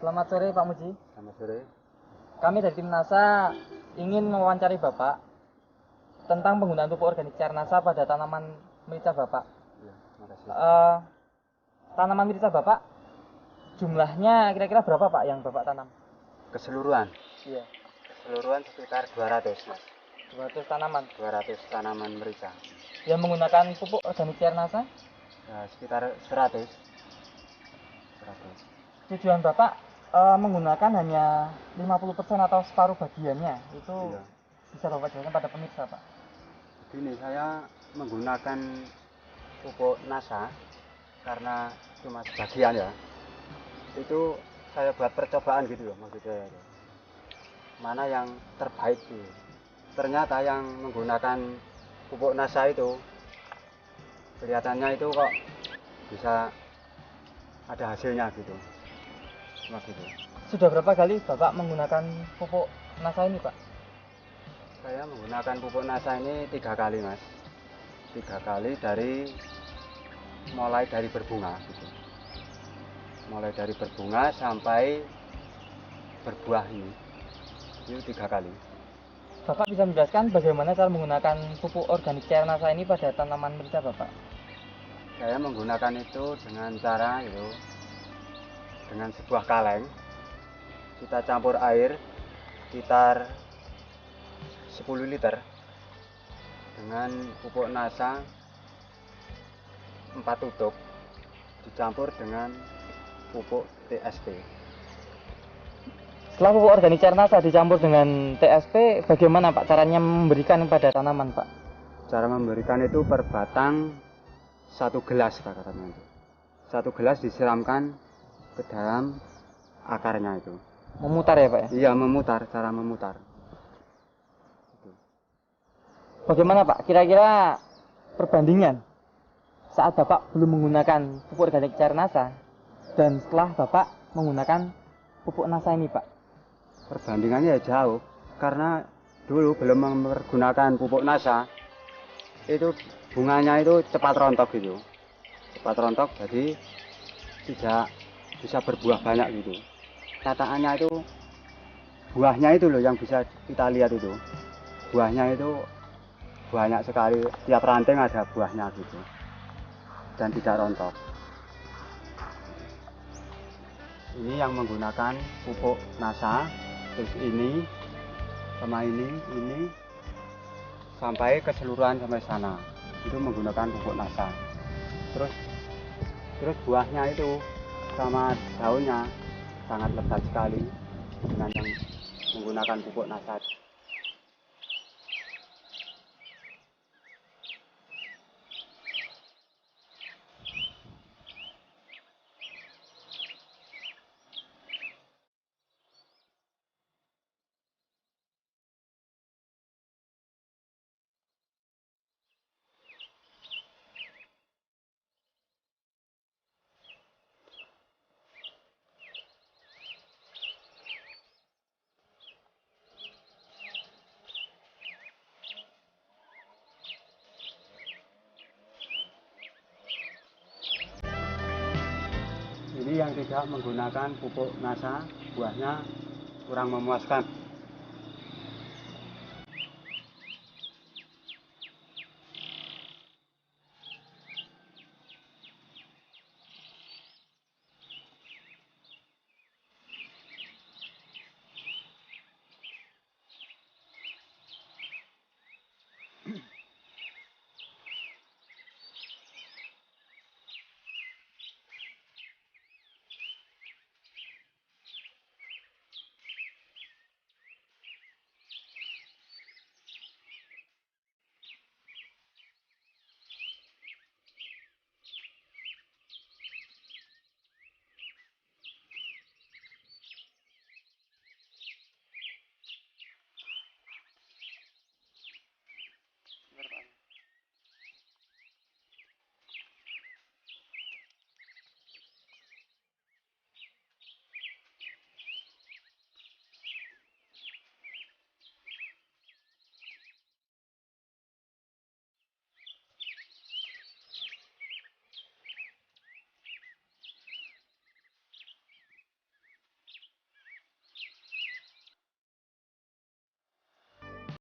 Selamat sore Pak Muji. Selamat sore. Kami dari tim NASA ingin mewawancari Bapak tentang penggunaan pupuk organik cair NASA pada tanaman merica Bapak. Ya, makasih. Tanaman merica Bapak jumlahnya kira-kira berapa Pak yang Bapak tanam? Keseluruhan? Iya. Keseluruhan sekitar 200 Mas. 200 tanaman? 200 tanaman merica. Yang menggunakan pupuk organik cair NASA? Ya, sekitar 100. Tujuan Bapak menggunakan hanya 50% atau separuh bagiannya, itu Iya. bisa Bapak jelaskan pada pemirsa Pak? Begini, saya menggunakan pupuk NASA karena cuma sebagian ya. Itu saya buat percobaan gitu loh maksudnya. Mana yang terbaik gitu. Ternyata yang menggunakan pupuk NASA itu kelihatannya itu kok bisa ada hasilnya gitu. Cuma gitu. Sudah berapa kali Bapak menggunakan pupuk NASA ini Pak? Saya menggunakan pupuk NASA ini 3 kali Mas. 3 kali mulai dari berbunga gitu. Mulai dari berbunga sampai berbuah ini. Itu 3 kali. Bapak bisa menjelaskan bagaimana cara menggunakan pupuk organik cair NASA ini pada tanaman merica Bapak? Saya menggunakan itu dengan cara itu dengan sebuah kaleng. Kita campur air sekitar 10 liter dengan pupuk NASA 4 tutup dicampur dengan pupuk TSP. Setelah pupuk organik cair NASA dicampur dengan TSP, bagaimana Pak caranya memberikan kepada tanaman Pak? Cara memberikan itu per batang 1 gelas Pak katanya itu. 1 gelas disiramkan ke dalam akarnya itu. Memutar ya Pak ya? Iya, memutar, cara memutar. Bagaimana Pak kira-kira perbandingan saat Bapak belum menggunakan pupuk organik cair NASA dan setelah Bapak menggunakan pupuk NASA ini Pak? Perbandingannya ya jauh, karena dulu belum menggunakan pupuk NASA itu bunganya itu cepat rontok gitu. Cepat rontok, jadi tidak bisa berbuah banyak gitu. Kataannya itu buahnya itu loh yang bisa kita lihat itu. Buahnya itu banyak sekali, tiap ranting ada buahnya gitu. Dan tidak rontok. Ini yang menggunakan pupuk NASA, terus ini sama ini sampai keseluruhan sampai sana. Itu menggunakan pupuk NASA. Terus buahnya itu sama daunnya sangat lebat sekali dengan yang menggunakan pupuk NASA. Ini yang tidak menggunakan pupuk NASA, buahnya kurang memuaskan.